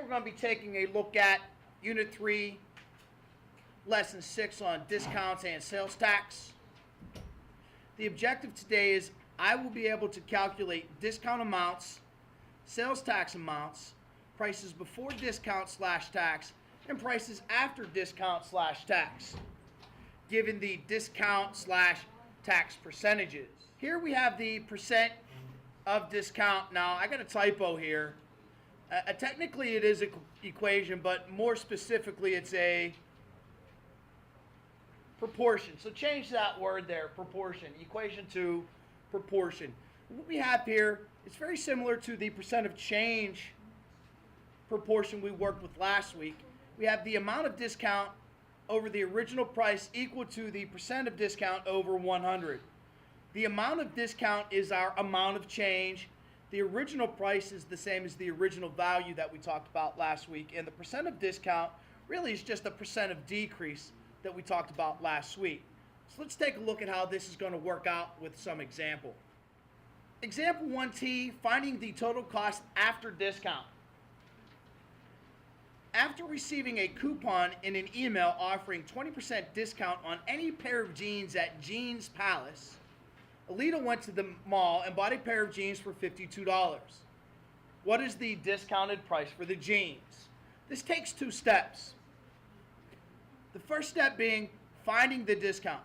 we're going to be taking a look at Unit 3, Lesson 6 on discounts and sales tax. The objective today is I will be able to calculate discount amounts, sales tax amounts, prices before discount/tax, and prices after discount/tax, given the discount/tax percentages. Here we have the percent of discount. Now, I got a typo here. Technically, it is an equation, but more specifically, it's a proportion. So change that word there, proportion, equation to proportion. What we have here is very similar to the percent of change proportion we worked with last week. We have the amount of discount over the original price equal to the percent of discount over 100. The amount of discount is our amount of change. The original price is the same as the original value that we talked about last week, and the percent of discount really is just a percent of decrease that we talked about last week. So let's take a look at how this is going to work out with some example. Example 1T, finding the total cost after discount. After receiving a coupon in an email offering 20% discount on any pair of jeans at Jeans Palace, Alita went to the mall and bought a pair of jeans for $52. What is the discounted price for the jeans? This takes two steps. The first step being finding the discount.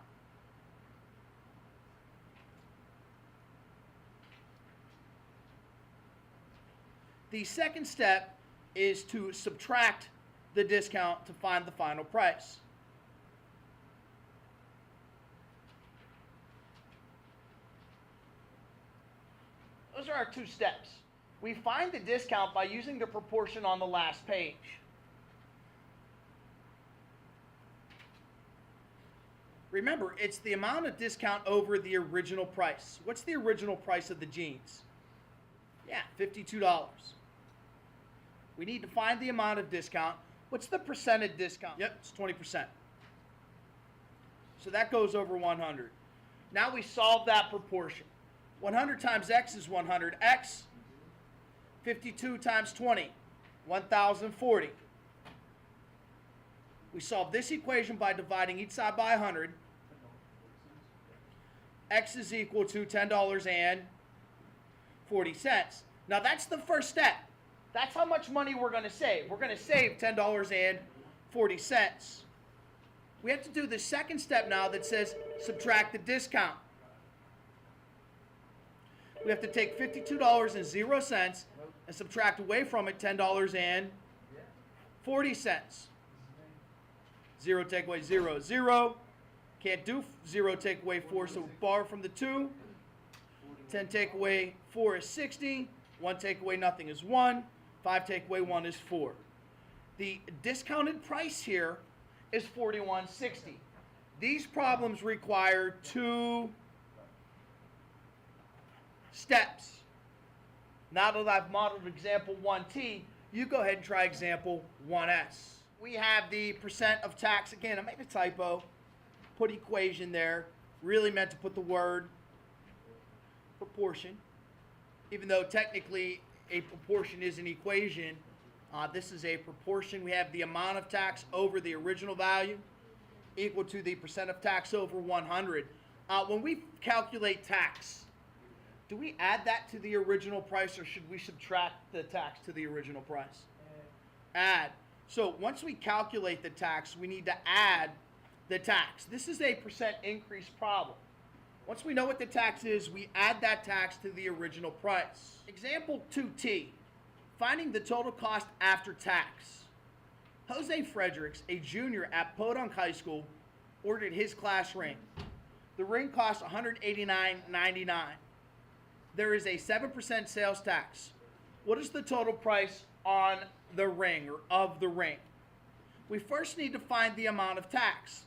The second step is to subtract the discount to find the final price. Those are our two steps. We find the discount by using the proportion on the last page. Remember, it's the amount of discount over the original price. What's the original price of the jeans? Yeah, $52. We need to find the amount of discount. What's the percentage discount? Yep, it's 20%. So that goes over 100. Now we solve that proportion. 100 times x is 100. X, 52 times 20, 1,040. We solve this equation by dividing each side by 100. X is equal to $10.40. Now that's the first step. That's how much money we're going to save. We're going to save $10.40. We have to do the second step now that says subtract the discount. We have to take $52.00 and subtract away from it $10.40. 0 take away 0, 0. Can't do 0 take away 4, so borrow from the 2. 10 take away 4 is 60. 1 take away nothing is 1. 5 take away 1 is 4. The discounted price here is $41.60. These problems require two steps. Now that I've modeled example 1T, you go ahead and try example 1S. We have the percent of tax. Again, I made a typo. Put equation there. Really meant to put the word proportion. Even though technically a proportion is an equation, this is a proportion. We have the amount of tax over the original value equal to the percent of tax over 100. When we calculate tax, do we add that to the original price, or should we subtract the tax to the original price? Add. So once we calculate the tax, we need to add the tax. This is a percent increase problem. Once we know what the tax is, we add that tax to the original price. Example 2T, finding the total cost after tax. Jose Fredericks, a junior at Podunk High School, ordered his class ring. The ring cost $189.99. There is a 7% sales tax. What is the total price on the ring, or of the ring? We first need to find the amount of tax.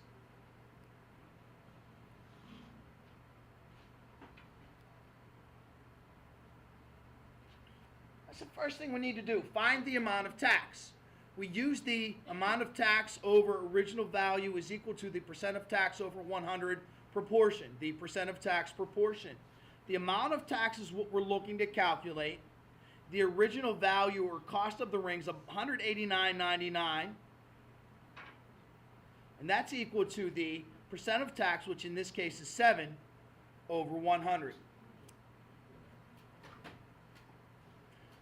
That's the first thing we need to do. Find the amount of tax. We use the amount of tax over original value is equal to the percent of tax over 100 proportion. The percent of tax proportion. The amount of tax is what we're looking to calculate. the original value or cost of the rings of $189.99, and that's equal to the percent of tax, which in this case is 7 over 100.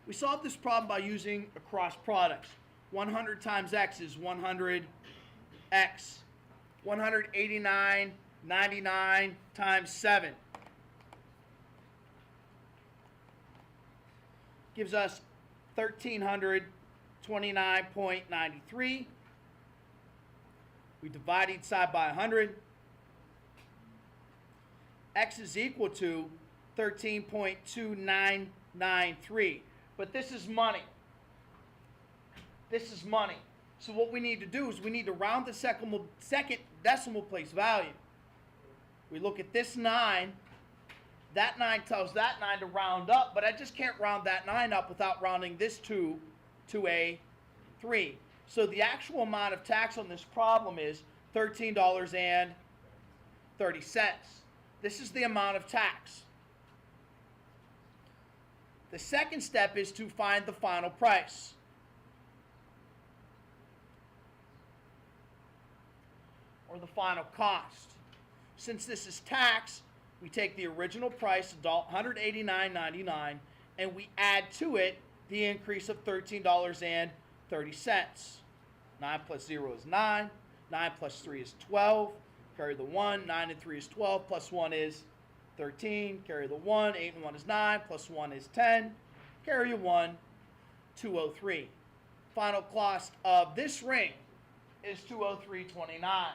We solved this problem by using a cross products. 100 times x is 100x. 189.99 times 7 gives us 1,329.93. We divide each side by 100. X is equal to 13.2993. But this is money. This is money. So what we need to do is we need to round the second decimal place value. We look at this 9. That 9 tells that 9 to round up, but I just can't round that 9 up without rounding this 2 to a 3. So the actual amount of tax on this problem is $13.30. This is the amount of tax. The second step is to find the final price. Or the final cost. Since this is tax, we take the original price, $189.99, and we add to it the increase of $13.30. 9 plus 0 is 9. 9 plus 3 is 12. Carry the 1. 9 and 3 is 12. Plus 1 is 13. Carry the 1. 8 and 1 is 9. Plus 1 is 10. Carry a 1. 203. Final cost of this ring is $203.29.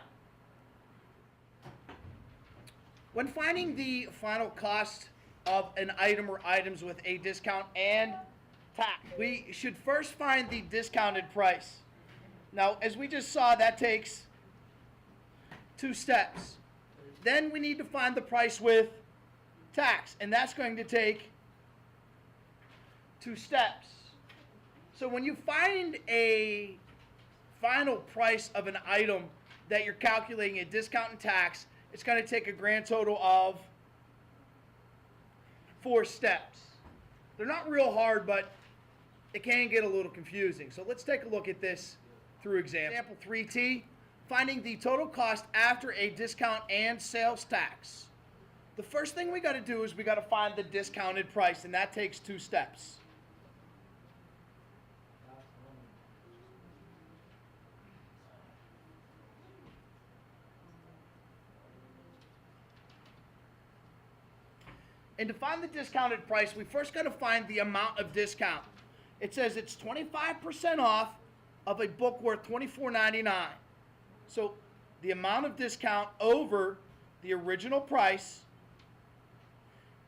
When finding the final cost of an item or items with a discount and tax, we should first find the discounted price. Now, as we just saw, that takes 2 steps. Then we need to find the price with tax, and that's going to take 2 steps. So when you find a final price of an item that you're calculating a discount and tax, it's going to take a grand total of 4 steps. They're not real hard, but it can get a little confusing. So let's take a look at this through example. Example 3T, finding the total cost after a discount and sales tax. The first thing we got to do is we got to find the discounted price, and that takes 2 steps. And to find the discounted price, we first got to find the amount of discount. It says it's 25% off of a book worth $24.99. So the amount of discount over the original price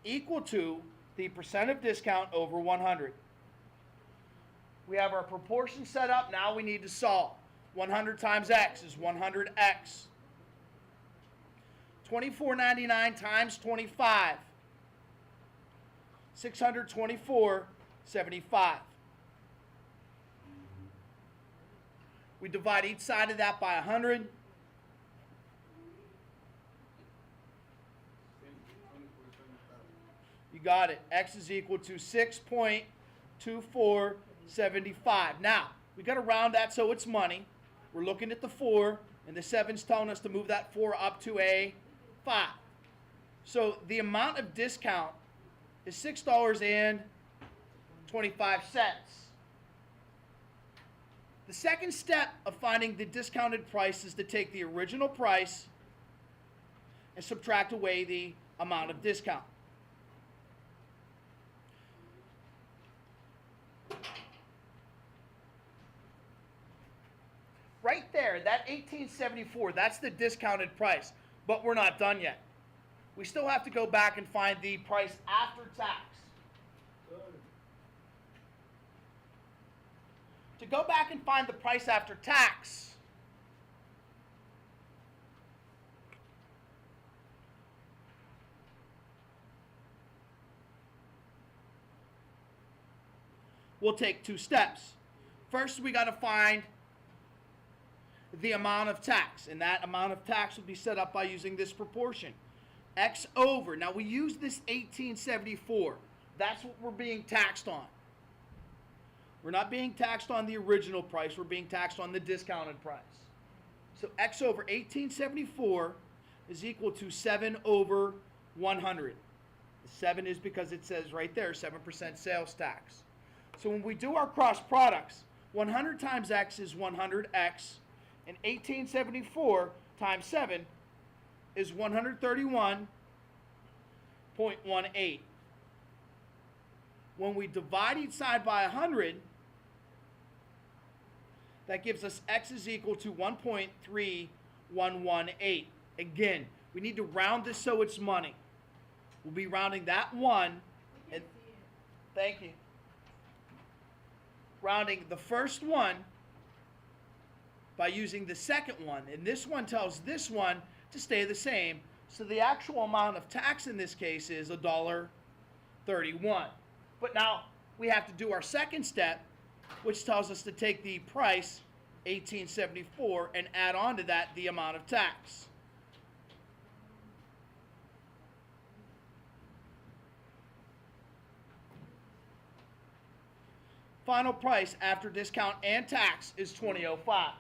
equal to the percent of discount over 100. We have our proportion set up. Now we need to solve. 100 times x is 100x. $24.99 times 25. $624.75. We divide each side of that by 100. You got it. X is equal to 6.2475. Now, we got to round that so it's money. We're looking at the 4, and the 7's telling us to move that 4 up to a 5. So the amount of discount is $6.25. The second step of finding the discounted price is to take the original price and subtract away the amount of discount. Right there, that $18.74, that's the discounted price, but we're not done yet. We still have to go back and find the price after tax. To go back and find the price after tax, we'll take 2 steps. First, we got to find the amount of tax, and that amount of tax will be set up by using this proportion. X over. Now we use this 1874. That's what we're being taxed on. We're not being taxed on the original price. We're being taxed on the discounted price. So x over 1874 is equal to 7 over 100. The 7 is because it says right there 7% sales tax. So when we do our cross products, 100 times x is 100x, and 1874 times 7 is 131.18. When we divide each side by 100, that gives us x is equal to 1.3118. Again, we need to round this so it's money. We'll be rounding that 1. And thank you. Rounding the first one by using the second one. And this one tells this one to stay the same. So the actual amount of tax in this case is $1.31. But now we have to do our second step, which tells us to take the price, 1874, and add on to that the amount of tax. Final price after discount and tax is $20.05.